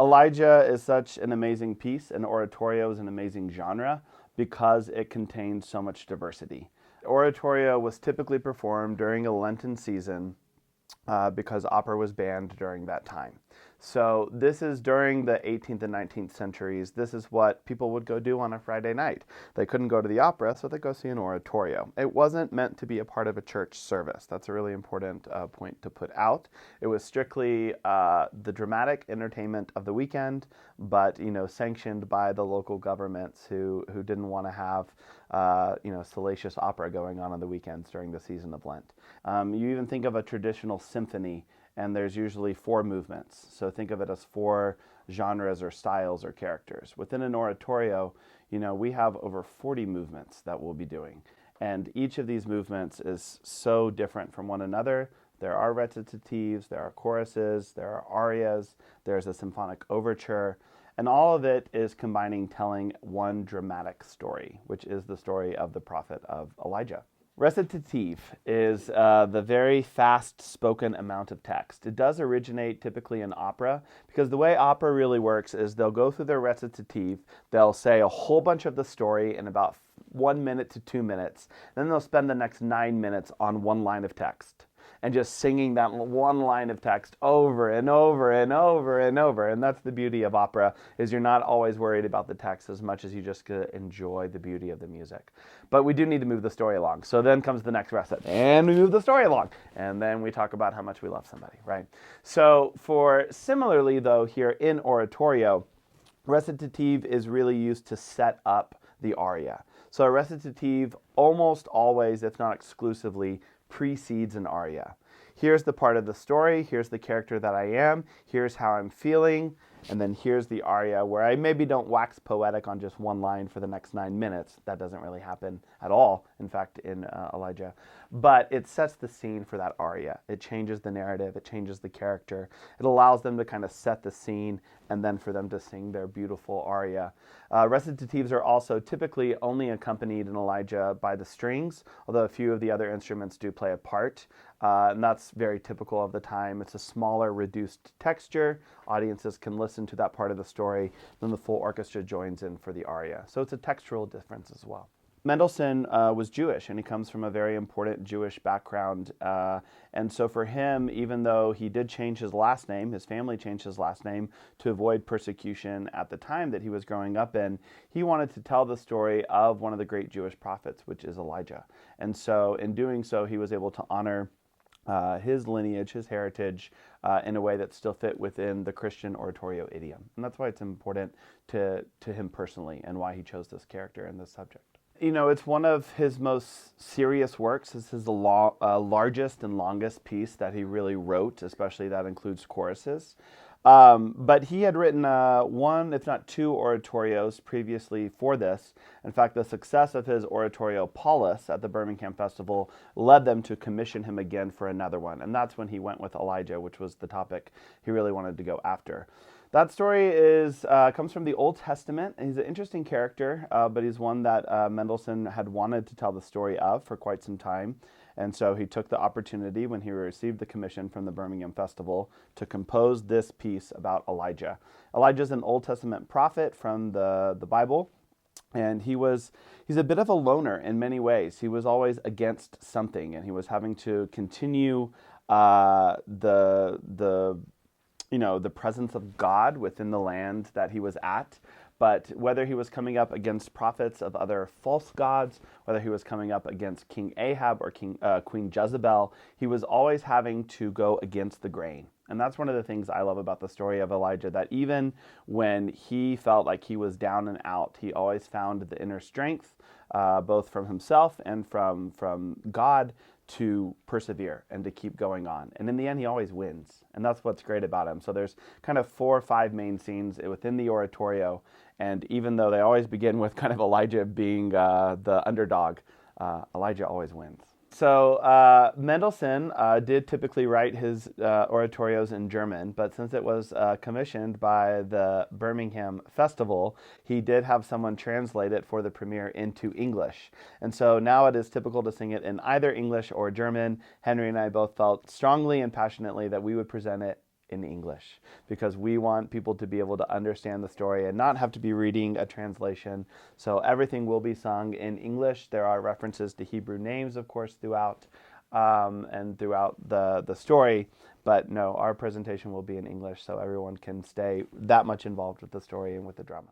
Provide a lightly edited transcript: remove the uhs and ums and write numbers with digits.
Elijah is such an amazing piece, and oratorio is an amazing genre because it contains so much diversity. Oratorio was typically performed during a Lenten season because opera was banned during that time. So this is during the 18th and 19th centuries. This is what people would go do on a Friday night. They couldn't go to the opera, so they go see an oratorio. It wasn't meant to be a part of a church service. That's a really important point to put out. It was strictly the dramatic entertainment of the weekend, but sanctioned by the local governments who didn't want to have salacious opera going on the weekends during the season of Lent. You even think of a traditional symphony, and there's usually four movements. So think of it as four genres or styles or characters. Within an oratorio, we have over 40 movements that we'll be doing. And each of these movements is so different from one another. There are recitatives, there are choruses, there are arias, there's a symphonic overture, and all of it is combining telling one dramatic story, which is the story of the prophet of Elijah. Recitative is the very fast spoken amount of text. It does originate typically in opera because the way opera really works is they'll go through their recitative, they'll say a whole bunch of the story in about 1 minute to 2 minutes, then they'll spend the next 9 minutes on one line of text and just singing that one line of text over and over and over and over. And that's the beauty of opera, is you're not always worried about the text as much as you just enjoy the beauty of the music. But we do need to move the story along. So then comes the next recit, and we move the story along. And then we talk about how much we love somebody, right? So similarly though, here in oratorio, recitative is really used to set up the aria. So a recitative almost always, if not exclusively, precedes an aria. Here's the part of the story, here's the character that I am, here's how I'm feeling, and then here's the aria where I maybe don't wax poetic on just one line for the next 9 minutes. That doesn't really happen at all, in fact, in Elijah. But it sets the scene for that aria. It changes the narrative, it changes the character. It allows them to kind of set the scene and then for them to sing their beautiful aria. Recitatives are also typically only accompanied in Elijah by the strings, although a few of the other instruments do play a part. And that's very typical of the time. It's a smaller, reduced texture. Audiences can listen to that part of the story. Then the full orchestra joins in for the aria. So it's a textural difference as well. Mendelssohn was Jewish, and he comes from a very important Jewish background. And so for him, even though he did change his last name, his family changed his last name to avoid persecution at the time that he was growing up in, he wanted to tell the story of one of the great Jewish prophets, which is Elijah. And so in doing so, he was able to honor his lineage, his heritage, in a way that still fit within the Christian oratorio idiom. And that's why it's important to him personally and why he chose this character and this subject. It's one of his most serious works. This is the largest and longest piece that he really wrote, especially that includes choruses. But he had written one, if not two, oratorios previously for this. In fact, the success of his oratorio Paulus at the Birmingham Festival led them to commission him again for another one. And that's when he went with Elijah, which was the topic he really wanted to go after. That story comes from the Old Testament. He's an interesting character, but he's one that Mendelssohn had wanted to tell the story of for quite some time. And so he took the opportunity when he received the commission from the Birmingham Festival to compose this piece about Elijah. Elijah is an Old Testament prophet from the Bible, and he's a bit of a loner in many ways. He was always against something, and he was having to continue the presence of God within the land that he was at. But whether he was coming up against prophets of other false gods, whether he was coming up against King Ahab or Queen Jezebel, he was always having to go against the grain. And that's one of the things I love about the story of Elijah, that even when he felt like he was down and out, he always found the inner strength, both from himself and from God, to persevere and to keep going on. And in the end, he always wins. And that's what's great about him. So there's kind of 4 or 5 main scenes within the oratorio. And even though they always begin with kind of Elijah being the underdog, Elijah always wins. So Mendelssohn did typically write his oratorios in German, but since it was commissioned by the Birmingham Festival, he did have someone translate it for the premiere into English. And so now it is typical to sing it in either English or German. Henry and I both felt strongly and passionately that we would present it in English, because we want people to be able to understand the story and not have to be reading a translation. So everything will be sung in English. There are references to Hebrew names, of course, throughout and throughout the story. But no, our presentation will be in English, so everyone can stay that much involved with the story and with the drama.